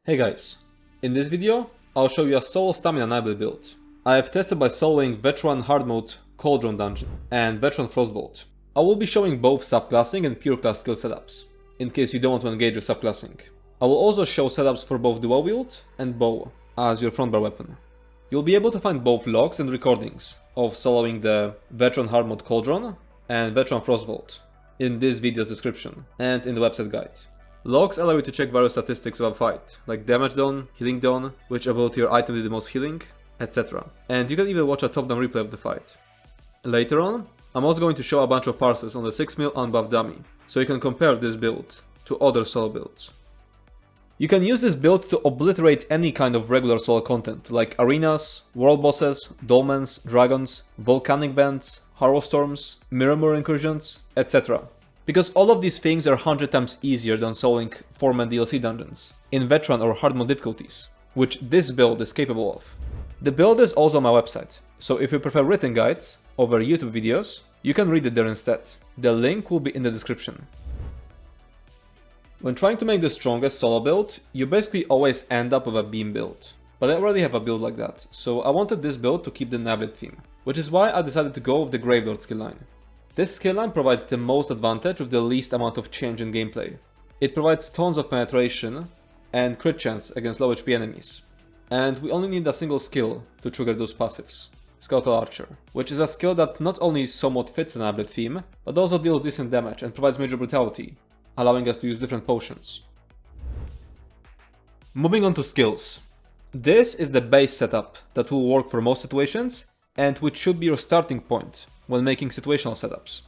Hey guys, in this video I'll show you a solo stamina Nightblade build. I have tested by soloing veteran hard mode Cauldron dungeon and veteran Frostvault. I will be showing both subclassing and pure class skill setups, in case you don't want to engage with subclassing. I will also show setups for both dual wield and bow as your front bar weapon. You'll be able to find both logs and recordings of soloing the veteran hard mode Cauldron and veteran Frostvault in this video's description and in the website guide. Logs allow you to check various statistics of a fight, like damage done, healing done, which ability or item did the most healing, etc. And you can even watch a top-down replay of the fight. Later on, I'm also going to show a bunch of parses on the 6mm unbuffed dummy, so you can compare this build to other solo builds. You can use this build to obliterate any kind of regular solo content, like arenas, world bosses, dolmens, dragons, volcanic vents, harrow storms, mirror incursions, etc. Because all of these things are 100 times easier than soloing 4-man DLC dungeons in veteran or hard mode difficulties, which this build is capable of. The build is also on my website, so if you prefer written guides over YouTube videos, you can read it there instead. The link will be in the description. When trying to make the strongest solo build, you basically always end up with a beam build. But I already have a build like that, so I wanted this build to keep the Nightblade theme, which is why I decided to go with the Gravelord skill line. This skill line provides the most advantage with the least amount of change in gameplay. It provides tons of penetration and crit chance against low HP enemies. And we only need a single skill to trigger those passives, Skeletal Archer, which is a skill that not only somewhat fits the Nightblade theme, but also deals decent damage and provides major brutality, allowing us to use different potions. Moving on to skills. This is the base setup that will work for most situations and which should be your starting point when making situational setups.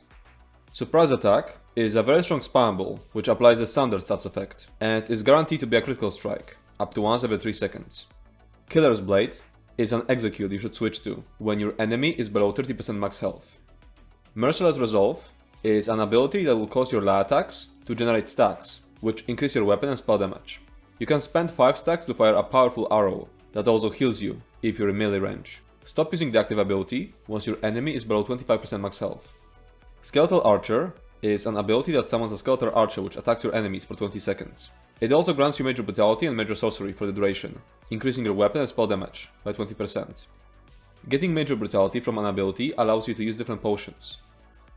Surprise Attack is a very strong spammable, which applies the standard stats effect, and is guaranteed to be a critical strike, up to once every 3 seconds. Killer's Blade is an execute you should switch to when your enemy is below 30% max health. Merciless Resolve is an ability that will cause your light attacks to generate stacks, which increase your weapon and spell damage. You can spend 5 stacks to fire a powerful arrow that also heals you if you're in melee range. Stop using the active ability once your enemy is below 25% max health. Skeletal Archer is an ability that summons a Skeletal Archer which attacks your enemies for 20 seconds. It also grants you major brutality and major sorcery for the duration, increasing your weapon and spell damage by 20%. Getting major brutality from an ability allows you to use different potions.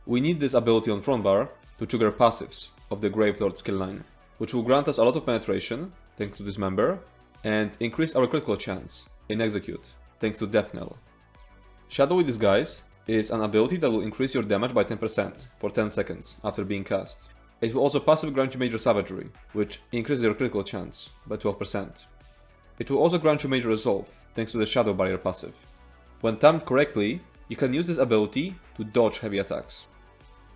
We need this ability on front bar to trigger passives of the Gravelord skill line, which will grant us a lot of penetration, thanks to Dismember, and increase our critical chance in Execute, thanks to Death Knell. Shadowy Disguise is an ability that will increase your damage by 10% for 10 seconds after being cast. It will also passively grant you Major Savagery, which increases your critical chance by 12%. It will also grant you Major Resolve, thanks to the Shadow Barrier passive. When timed correctly, you can use this ability to dodge heavy attacks.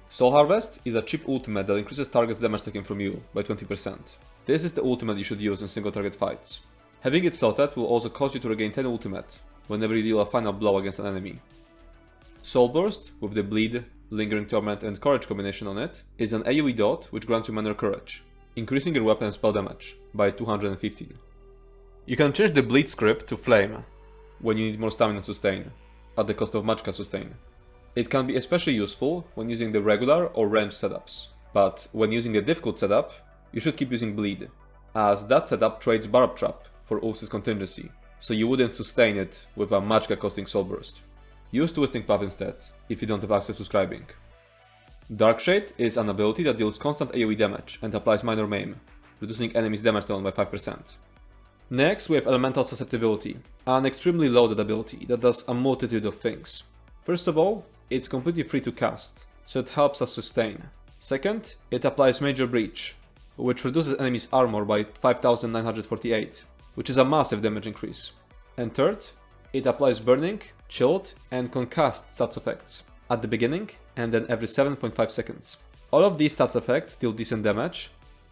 Soul Harvest is a cheap ultimate that increases target's damage taken from you by 20%. This is the ultimate you should use in single target fights. Having it slotted will also cause you to regain 10 ultimate whenever you deal a final blow against an enemy. Soul Burst, with the Bleed, Lingering Torment and Courage combination on it, is an AoE dot which grants you minor courage, increasing your weapon and spell damage by 215. You can change the Bleed script to Flame when you need more stamina sustain, at the cost of magicka sustain. It can be especially useful when using the regular or range setups, but when using the difficult setup, you should keep using Bleed, as that setup trades Barb Trap for Ulf's contingency, so you wouldn't sustain it with a magicka costing Soul Burst. Use Twisting Path instead, if you don't have access to scribing. Darkshade is an ability that deals constant AoE damage and applies minor maim, reducing enemies' damage down by 5%. Next we have Elemental Susceptibility, an extremely loaded ability that does a multitude of things. First of all, it's completely free to cast, so it helps us sustain. Second, it applies Major Breach, which reduces enemies' armor by 5948, which is a massive damage increase. And third, it applies Burning, Chilled and Concussed stats effects at the beginning and then every 7.5 seconds. All of these stats effects deal decent damage,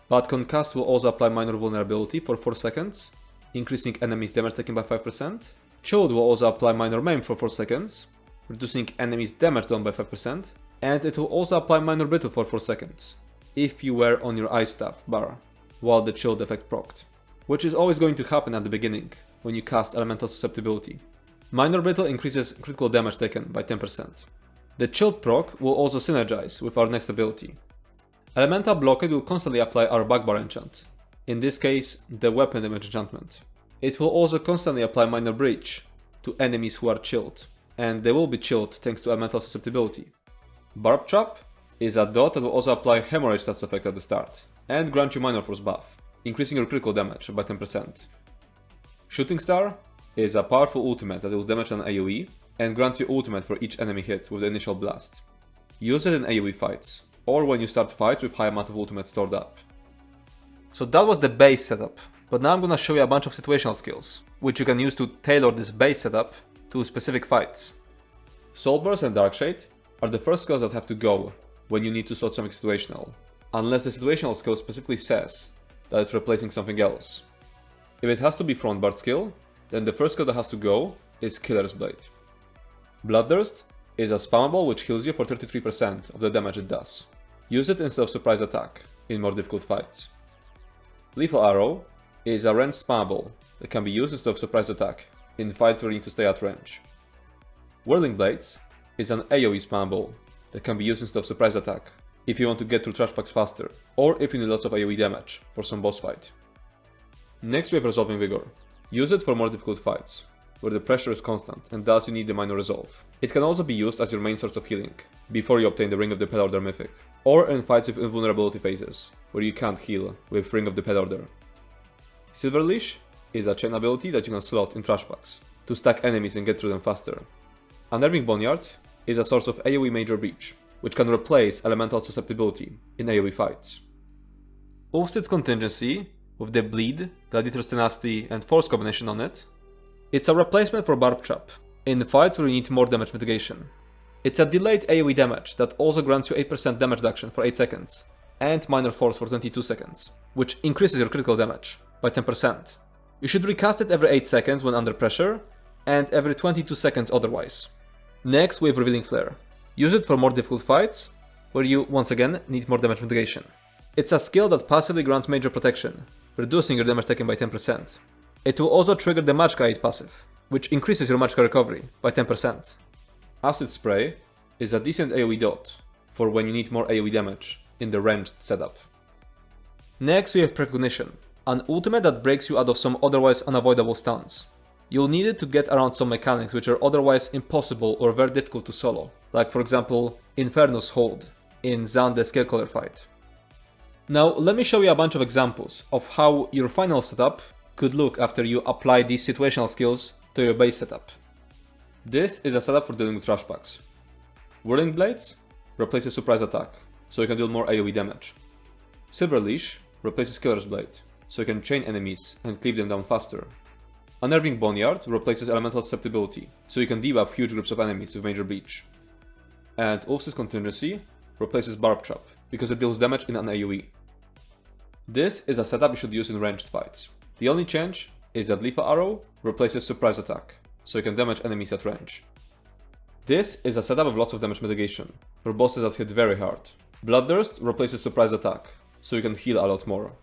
but Concussed will also apply minor vulnerability for 4 seconds, increasing enemies' damage taken by 5%. Chilled will also apply minor maim for 4 seconds, reducing enemies' damage down by 5%, and it will also apply minor brittle for 4 seconds, if you were on your Ice Staff bar, while the Chilled effect procced, which is always going to happen at the beginning when you cast Elemental Susceptibility. Minor Brittle increases critical damage taken by 10%. The Chilled proc will also synergize with our next ability. Elemental Blockade will constantly apply our backbar enchant, in this case the weapon damage enchantment. It will also constantly apply minor breach to enemies who are chilled, and they will be chilled thanks to elemental susceptibility. Barb Trap is a dot that will also apply hemorrhage stats effect at the start, and grant you minor force buff, increasing your critical damage by 10%. Shooting Star is a powerful ultimate that will damage an AoE, and grants you ultimate for each enemy hit with the initial blast. Use it in AoE fights, or when you start fights with high amount of ultimate stored up. So that was the base setup, but now I'm gonna show you a bunch of situational skills, which you can use to tailor this base setup to specific fights. Soulburst and Darkshade are the first skills that have to go when you need to slot something situational, unless the situational skill specifically says that it's replacing something else. If it has to be Frontguard skill, then the first skill that has to go is Killer's Blade. Bloodthirst is a spammable which heals you for 33% of the damage it does. Use it instead of surprise attack in more difficult fights. Lethal Arrow is a ranged spammable that can be used instead of surprise attack in fights where you need to stay at range. Whirling Blades is an AoE spammable that can be used instead of surprise attack if you want to get through trash packs faster, or if you need lots of AoE damage for some boss fight. Next we have Resolving Vigor. Use it for more difficult fights, where the pressure is constant and thus you need the minor resolve. It can also be used as your main source of healing, before you obtain the Ring of the Pale Order Mythic, or in fights with invulnerability phases, where you can't heal with Ring of the Pale Order. Silver Leash is a chain ability that you can slot in trash packs, to stack enemies and get through them faster. Unnerving Boneyard is a source of AoE Major Breach, which can replace elemental susceptibility in AoE fights. Ulfsted's Contingency, with the Bleed, Gladiator's Tenacity and Force combination on it, it's a replacement for Barb Trap, in fights where you need more damage mitigation. It's a delayed AoE damage that also grants you 8% damage reduction for 8 seconds, and minor force for 22 seconds, which increases your critical damage by 10%. You should recast it every 8 seconds when under pressure, and every 22 seconds otherwise. Next we have Revealing Flare. Use it for more difficult fights, where you, once again, need more damage mitigation. It's a skill that passively grants major protection, reducing your damage taken by 10%. It will also trigger the Magicka 8 passive, which increases your Magicka recovery by 10%. Acid Spray is a decent AoE dot for when you need more AoE damage in the ranged setup. Next we have Precognition, an ultimate that breaks you out of some otherwise unavoidable stuns. You'll need it to get around some mechanics which are otherwise impossible or very difficult to solo, like for example Inferno's Hold in Zan the Scalecaller fight. Now let me show you a bunch of examples of how your final setup could look after you apply these situational skills to your base setup. This is a setup for dealing with trash packs. Whirling Blades replaces Surprise Attack, so you can deal more AoE damage. Silver Leash replaces Killer's Blade, so you can chain enemies and cleave them down faster. Unnerving Boneyard replaces Elemental Susceptibility, so you can debuff huge groups of enemies with Major Breach. And Ulfsted's Contingency replaces Barb Trap, because it deals damage in an AoE. This is a setup you should use in ranged fights. The only change is that Lethal Arrow replaces Surprise Attack, so you can damage enemies at range. This is a setup of lots of damage mitigation, for bosses that hit very hard. Bloodthirst replaces Surprise Attack, so you can heal a lot more.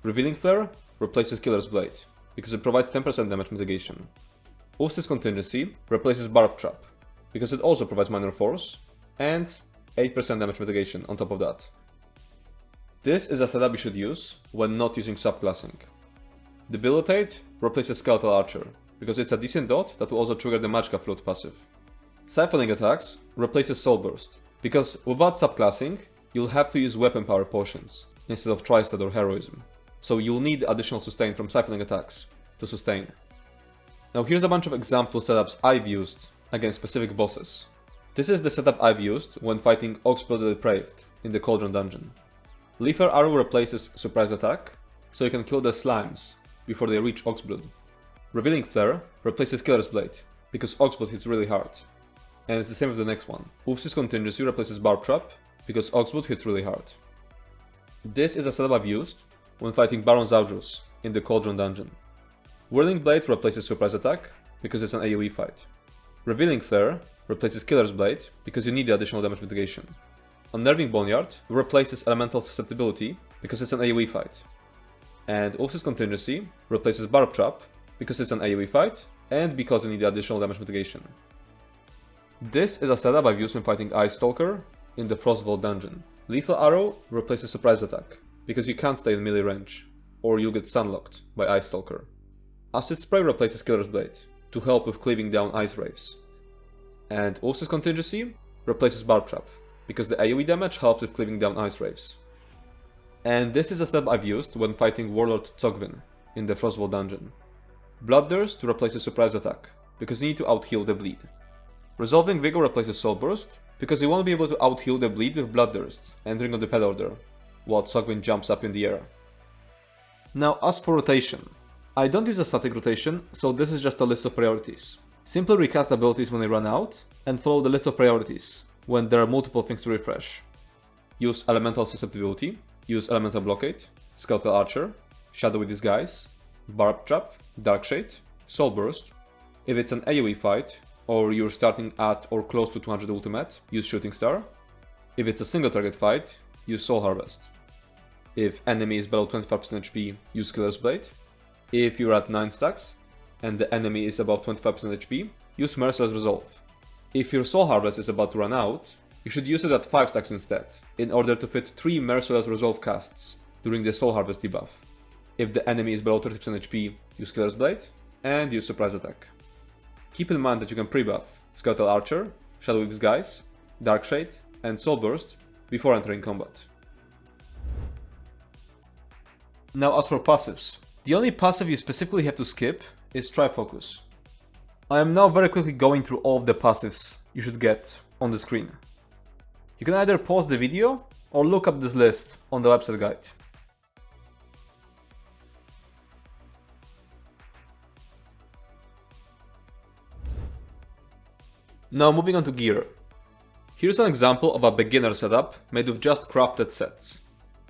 Revealing Flare replaces Killer's Blade, because it provides 10% damage mitigation. Ulfsted's Contingency replaces Barb Trap, because it also provides minor force, and 8% damage mitigation on top of that. This is a setup you should use when not using subclassing. Debilitate replaces Skeletal Archer, because it's a decent dot that will also trigger the Magicka Float passive. Siphoning Attacks replaces Soul Burst, because without subclassing, you'll have to use weapon power potions instead of Tristad or Heroism, so you'll need additional sustain from Siphoning Attacks to sustain. Now here's a bunch of example setups I've used against specific bosses. This is the setup I've used when fighting Oxblood the Depraved in the Cauldron dungeon. Lethal Arrow replaces Surprise Attack, so you can kill the slimes before they reach Oxblood. Revealing Flare replaces Killer's Blade, because Oxblood hits really hard. And it's the same with the next one. Ulfsted's Contingency replaces Barb Trap, because Oxblood hits really hard. This is a setup I've used when fighting Baron Zaudrus in the Cauldron dungeon. Whirling Blade replaces Surprise Attack, because it's an AoE fight. Revealing Flare replaces Killer's Blade, because you need the additional damage mitigation. Unnerving Boneyard replaces Elemental Susceptibility, because it's an AoE fight. And Ulfsted's Contingency replaces Barb Trap, because it's an AoE fight, and because you need the additional damage mitigation. This is a setup I've used when fighting Ice Stalker in the Frostvault dungeon. Lethal Arrow replaces Surprise Attack, because you can't stay in melee range. or you'll get sunlocked by Ice Stalker. Acid Spray replaces Killer's Blade to help with cleaving down Ice Wraiths. And Ulce's Contingency replaces Barb Trap, because the AoE damage helps with cleaving down Ice Wraiths. And this is a step I've used when fighting Warlord Tsogvin in the Frostvault dungeon. Bloodthirst replaces Surprise Attack, because you need to out-heal the bleed. Resolving Vigor replaces Soul Burst, because you won't be able to out-heal the bleed with Bloodthirst and Ring of the Pale Order, while Tsogvin jumps up in the air. Now as for rotation, I don't use a static rotation, so this is just a list of priorities. Simply recast abilities when they run out, and follow the list of priorities when there are multiple things to refresh. Use Elemental Susceptibility, use Elemental Blockade, Skeletal Archer, Shadowy Disguise, Barb Trap, Dark Shade, Soul Burst. If it's an AoE fight, or you're starting at or close to 200 ultimate, use Shooting Star. If it's a single target fight, use Soul Harvest. If enemy is below 25% HP, use Killer's Blade. If you're at 9 stacks, and the enemy is above 25% HP, use Merciless Resolve. If your Soul Harvest is about to run out, you should use it at 5 stacks instead, in order to fit 3 Merciless Resolve casts during the Soul Harvest debuff. If the enemy is below 30% HP, use Killer's Blade, and use Surprise Attack. Keep in mind that you can pre-buff Skeletal Archer, Shadowy Disguise, Dark Shade, and Soul Burst before entering combat. Now as for passives, the only passive you specifically have to skip is Trifocus. I am now very quickly going through all of the passives you should get on the screen. You can either pause the video or look up this list on the website guide. Now moving on to gear. Here's an example of a beginner setup made with just crafted sets.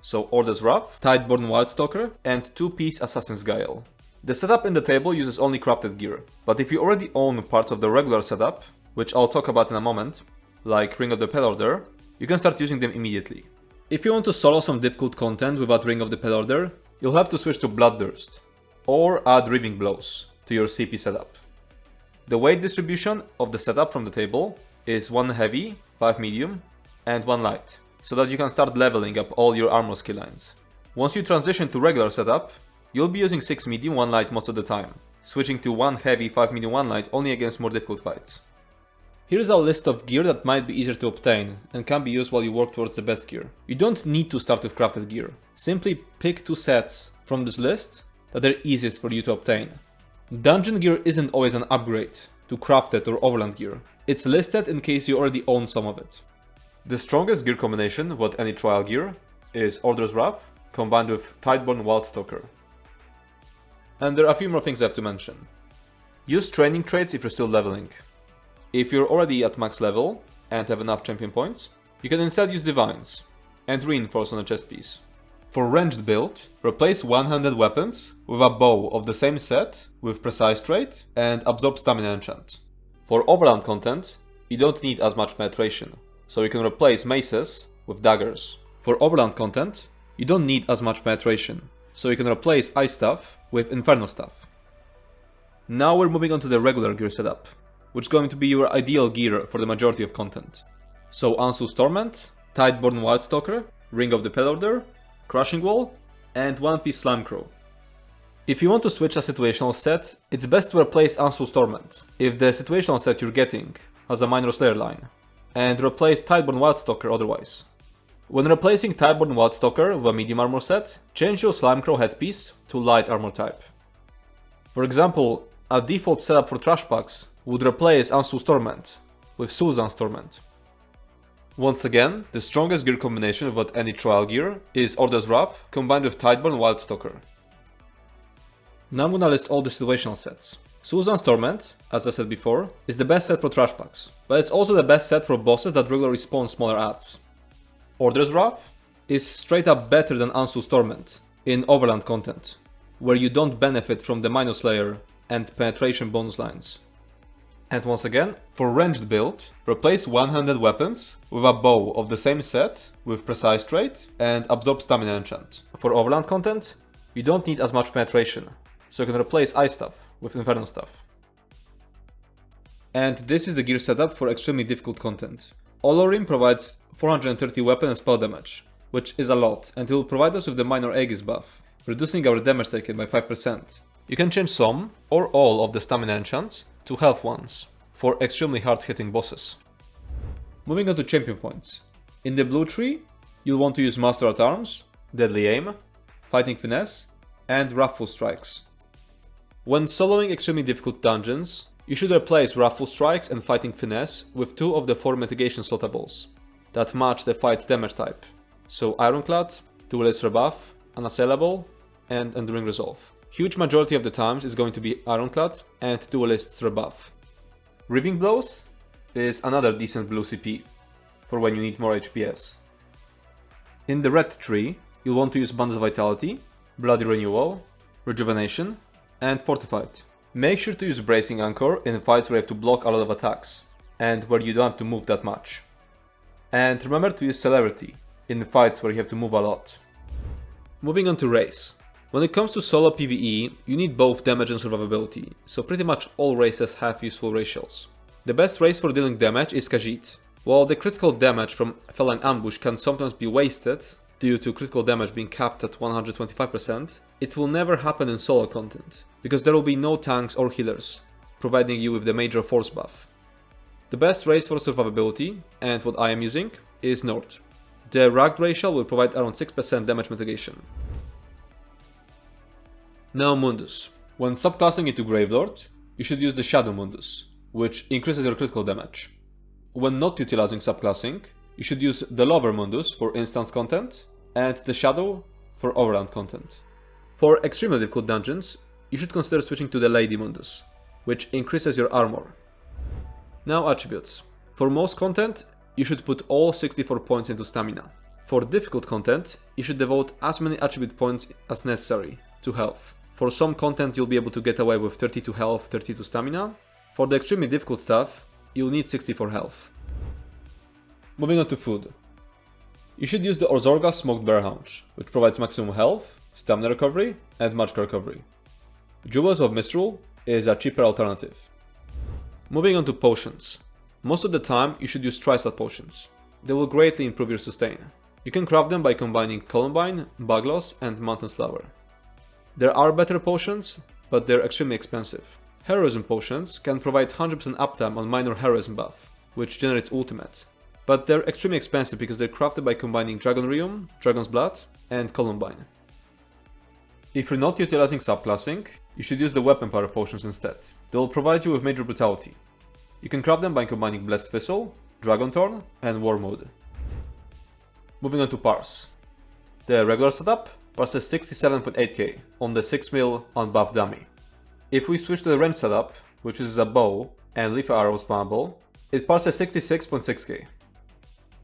So Order's Wrath, Tideborn Wildstalker, and 2-piece Assassin's Guile. The setup in the table uses only crafted gear, but if you already own parts of the regular setup, which I'll talk about in a moment, like Ring of the Pale Order, you can start using them immediately. If you want to solo some difficult content without Ring of the Pale Order, you'll have to switch to Bloodthirst, or add Reaving Blows to your CP setup. The weight distribution of the setup from the table is 1 heavy, 5 medium, and 1 light, so that you can start leveling up all your armor skill lines. Once you transition to regular setup, you'll be using 6 medium, 1 light most of the time, switching to 1 heavy, 5 medium, 1 light only against more difficult fights. Here's a list of gear that might be easier to obtain and can be used while you work towards the best gear. You don't need to start with crafted gear. Simply pick 2 sets from this list that are easiest for you to obtain. Dungeon gear isn't always an upgrade to crafted or overland gear. It's listed in case you already own some of it. The strongest gear combination with any trial gear is Order's Wrath combined with Tideborn Wildstalker. And there are a few more things I have to mention. Use training traits if you're still leveling. If you're already at max level and have enough champion points, you can instead use Divines and Reinforce on a chest piece. For ranged build, replace one-handed weapons with a bow of the same set with Precise trait and Absorb Stamina enchant. For overland content, you don't need as much penetration, so you can replace maces with daggers. For overland content, you don't need as much penetration, so you can replace Ice Staff with Inferno Staff. Now we're moving on to the regular gear setup, which is going to be your ideal gear for the majority of content. So Ansu's Torment, Tideborn Wildstalker, Ring of the Pale Order, Crushing Wall, and 1-piece Slime Crow. If you want to switch a situational set, it's best to replace Ansu's Torment, if the situational set you're getting has a minor Slayer line, and replace Tideborn Wildstalker otherwise. When replacing Tideborn Wildstalker with a medium armor set, change your Slime Crow headpiece to light armor type. For example, a default setup for trash packs would replace Ansu's Torment with Suzan's Torment. Once again, the strongest gear combination with any trial gear is Order's Wrath combined with Tideborn Wildstalker. Now I'm gonna list all the situational sets. Suzan's Torment, as I said before, is the best set for trash packs, but it's also the best set for bosses that regularly spawn smaller adds. Order's Wrath is straight up better than Ansu's Torment in overland content, where you don't benefit from the minus layer and penetration bonus lines. And once again, for ranged build, replace one-handed weapons with a bow of the same set with Precise trait and Absorb Stamina enchant. For overland content, you don't need as much penetration, so you can replace Ice Staff with Inferno Staff. And this is the gear setup for extremely difficult content. Olorim provides 430 weapon and spell damage, which is a lot, and it will provide us with the minor Aegis buff, reducing our damage taken by 5%. You can change some or all of the stamina enchants to health ones for extremely hard hitting bosses. Moving on to champion points. In the blue tree, you'll want to use Master at Arms, Deadly Aim, Fighting Finesse, and Wrathful Strikes. When soloing extremely difficult dungeons, you should replace Wrathful Strikes and Fighting Finesse with 2 of the 4 mitigation slotables that match the fight's damage type, so Ironclad, Duelist Rebuff, Unassailable, and Enduring Resolve. Huge majority of the times is going to be Ironclad and Duelist's Rebuff. Riving Blows is another decent blue CP for when you need more HPS. In the red tree, you'll want to use Bonds of Vitality, Bloody Renewal, Rejuvenation, and Fortified. Make sure to use Bracing Anchor in fights where you have to block a lot of attacks, and where you don't have to move that much. And remember to use Celerity in fights where you have to move a lot. Moving on to race. When it comes to solo PvE, you need both damage and survivability, so pretty much all races have useful ratios. The best race for dealing damage is Khajiit. While the critical damage from Feline Ambush can sometimes be wasted, due to critical damage being capped at 125%, it will never happen in solo content, because there will be no tanks or healers, providing you with the major force buff. The best race for survivability, and what I am using, is Nord. The Rugged Racial will provide around 6% damage mitigation. Now Mundus. When subclassing into Gravelord, you should use the Shadow Mundus, which increases your critical damage. When not utilizing subclassing, you should use the Lover Mundus for instance content, and the Shadow for overland content. For extremely difficult dungeons, you should consider switching to the Lady Mundus, which increases your armor. Now attributes. For most content, you should put all 64 points into stamina. For difficult content, you should devote as many attribute points as necessary to health. For some content you'll be able to get away with 32 health, 32 stamina. For the extremely difficult stuff, you'll need 64 health. Moving on to food. You should use the Orzorga Smoked Bear Haunch, which provides maximum health, stamina recovery, and magic recovery. Jewels of Mistral is a cheaper alternative. Moving on to potions. Most of the time you should use Tri-Stat potions. They will greatly improve your sustain. You can craft them by combining Columbine, Bugloss, and Mountain Slaver. There are better potions, but they're extremely expensive. Heroism potions can provide 100% uptime on minor heroism buff, which generates ultimate. But they're extremely expensive because they're crafted by combining Dragon Rheum, Dragon's Blood, and Columbine. If you're not utilizing subclassing, you should use the weapon power potions instead. They will provide you with major brutality. You can craft them by combining Blessed Thistle, Dragon Thorn, and War Mode. Moving on to Parse. The regular setup parses 67.8k on the 6mm unbuffed dummy. If we switch to the range setup, which uses a bow and leaf arrows spammable, it parses 66.6k.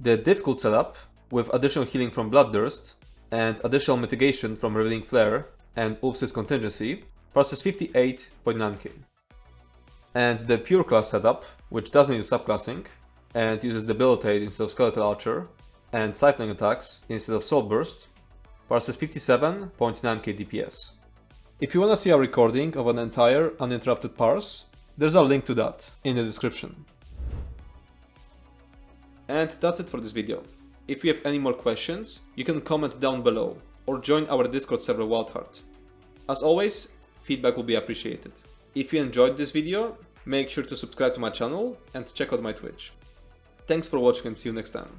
The difficult setup, with additional healing from Bloodthirst and additional mitigation from Revealing Flare and Ulf's Contingency, parses 58.9k. And the pure class setup, which doesn't use subclassing and uses Debilitate instead of Skeletal Archer and Siphoning attacks instead of Soul Burst, parses 57.9k DPS. If you wanna see a recording of an entire uninterrupted parse, there's a link to that in the description. And that's it for this video. If you have any more questions, you can comment down below or join our Discord server Wildheart. As always, feedback will be appreciated. If you enjoyed this video, make sure to subscribe to my channel and check out my Twitch. Thanks for watching and see you next time.